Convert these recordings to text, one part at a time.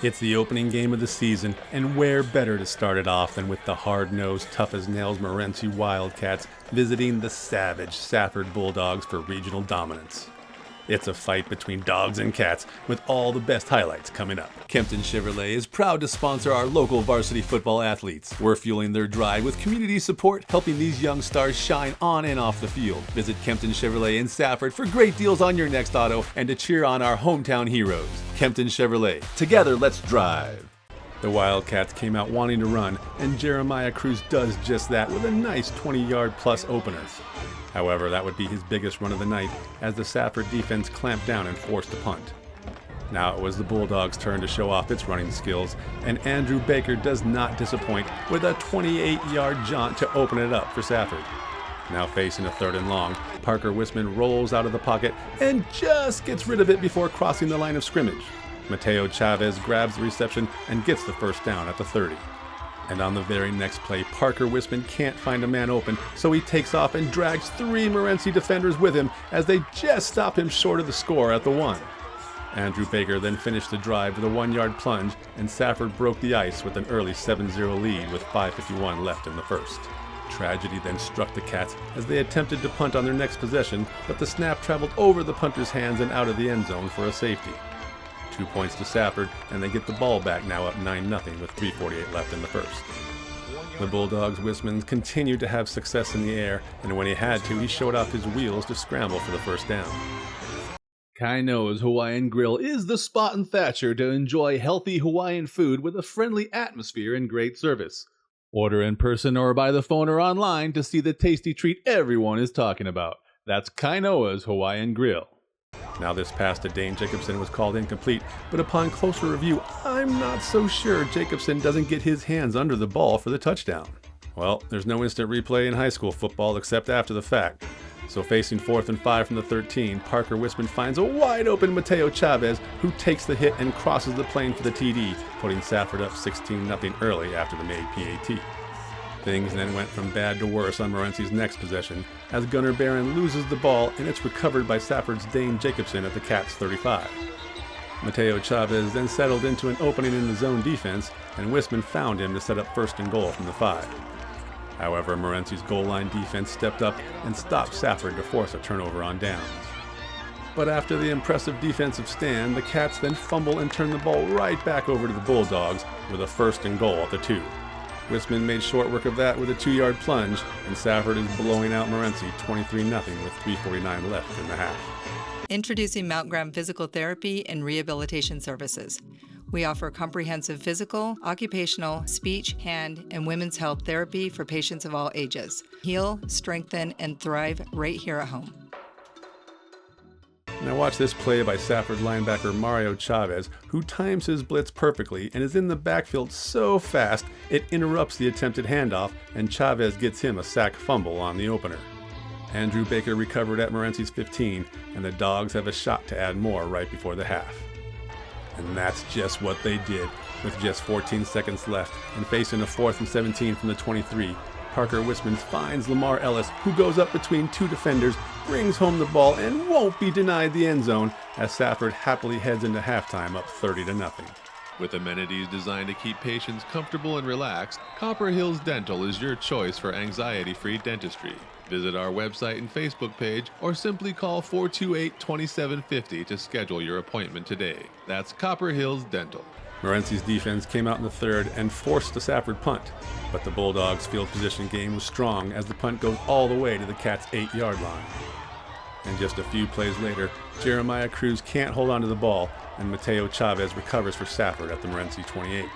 It's the opening game of the season, and where better to start it off than with the hard-nosed, tough-as-nails Morenci Wildcats visiting the savage Safford Bulldogs for regional dominance. It's a fight between dogs and cats, with all the best highlights coming up. Kempton Chevrolet is proud to sponsor our local varsity football athletes. We're fueling their drive with community support, helping these young stars shine on and off the field. Visit Kempton Chevrolet in Safford for great deals on your next auto and to cheer on our hometown heroes. Kempton Chevrolet. Together, let's drive. The Wildcats came out wanting to run, and Jeremiah Cruz does just that with a nice 20-yard plus opener. However, that would be his biggest run of the night as the Safford defense clamped down and forced a punt. Now it was the Bulldogs' turn to show off its running skills, and Andrew Baker does not disappoint with a 28-yard jaunt to open it up for Safford. Now facing a 3rd and long, Parker Wisman rolls out of the pocket and just gets rid of it before crossing the line of scrimmage. Mateo Chavez grabs the reception and gets the first down at the 30. And on the very next play, Parker Wisman can't find a man open, so he takes off and drags 3 Morenci defenders with him as they just stop him short of the score at the 1. Andrew Baker then finished the drive with a 1-yard plunge, and Safford broke the ice with an early 7-0 lead with 5:51 left in the first. Tragedy then struck the Cats as they attempted to punt on their next possession, but the snap traveled over the punter's hands and out of the end zone for a safety. 2 points to Safford, and they get the ball back, now up 9-0 with 3:48 left in the first. The Bulldogs' Wisman continued to have success in the air, and when he had to, he showed off his wheels to scramble for the first down. Kainoa's Hawaiian Grill is the spot in Thatcher to enjoy healthy Hawaiian food with a friendly atmosphere and great service. Order in person or by the phone or online to see the tasty treat everyone is talking about. That's Kainoa's Hawaiian Grill. Now this pass to Dane Jacobson was called incomplete, but upon closer review, I'm not so sure Jacobson doesn't get his hands under the ball for the touchdown. Well, there's no instant replay in high school football except after the fact. So facing 4th and 5 from the 13, Parker Wisman finds a wide open Mateo Chavez, who takes the hit and crosses the plane for the TD, putting Safford up 16-0 early after the made PAT. Things then went from bad to worse on Morenci's next possession, as Gunnar Barron loses the ball and it's recovered by Safford's Dane Jacobson at the Cats' 35. Mateo Chavez then settled into an opening in the zone defense, and Wisman found him to set up 1st and goal from the 5. However, Morenci's goal line defense stepped up and stopped Safford to force a turnover on downs. But after the impressive defensive stand, the Cats then fumble and turn the ball right back over to the Bulldogs with a 1st and goal at the 2. Wisman made short work of that with a 2-yard plunge, and Safford is blowing out Morenci 23-0 with 3:49 left in the half. Introducing Mount Graham Physical Therapy and Rehabilitation Services. We offer comprehensive physical, occupational, speech, hand, and women's health therapy for patients of all ages. Heal, strengthen, and thrive right here at home. Now watch this play by Safford linebacker Mario Chavez, who times his blitz perfectly and is in the backfield so fast it interrupts the attempted handoff, and Chavez gets him a sack fumble on the opener. Andrew Baker recovered at Morenci's 15, and the Dogs have a shot to add more right before the half. And that's just what they did. With just 14 seconds left and facing a 4th and 17 from the 23, Parker Wisman finds Lamar Ellis, who goes up between 2 defenders, brings home the ball, and won't be denied the end zone as Safford happily heads into halftime up 30-0. With amenities designed to keep patients comfortable and relaxed, Copper Hills Dental is your choice for anxiety-free dentistry. Visit our website and Facebook page or simply call 428-2750 to schedule your appointment today. That's Copper Hills Dental. Morenci's defense came out in the 3rd and forced the Safford punt, but the Bulldogs' field position game was strong as the punt goes all the way to the Cats' 8-yard line. And just a few plays later, Jeremiah Cruz can't hold on to the ball, and Mateo Chavez recovers for Safford at the Morenci 28.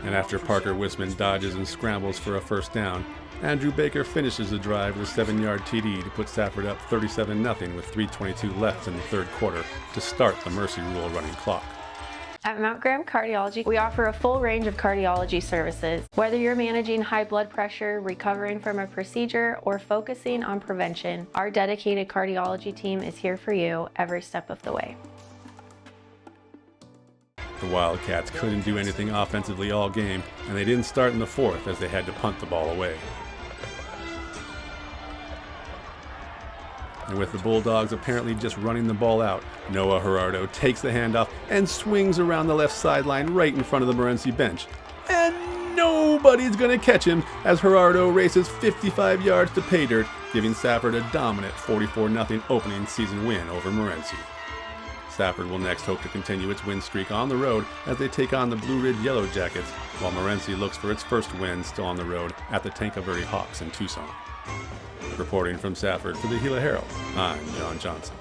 And after Parker Wisman dodges and scrambles for a 1st down, Andrew Baker finishes the drive with a 7-yard TD to put Safford up 37-0 with 3:22 left in the 3rd quarter to start the Mercy Rule running clock. At Mount Graham Cardiology, we offer a full range of cardiology services. Whether you're managing high blood pressure, recovering from a procedure, or focusing on prevention, our dedicated cardiology team is here for you every step of the way. The Wildcats couldn't do anything offensively all game, and they didn't start in the 4th as they had to punt the ball away. And with the Bulldogs apparently just running the ball out, Noah Gerardo takes the handoff and swings around the left sideline right in front of the Morenci bench. And nobody's going to catch him as Gerardo races 55 yards to pay dirt, giving Safford a dominant 44-0 opening season win over Morenci. Safford will next hope to continue its win streak on the road as they take on the Blue Ridge Yellow Jackets, while Morenci looks for its first win still on the road at the Tanca Verde Hawks in Tucson. Reporting from Safford for the Gila Herald, I'm John Johnson.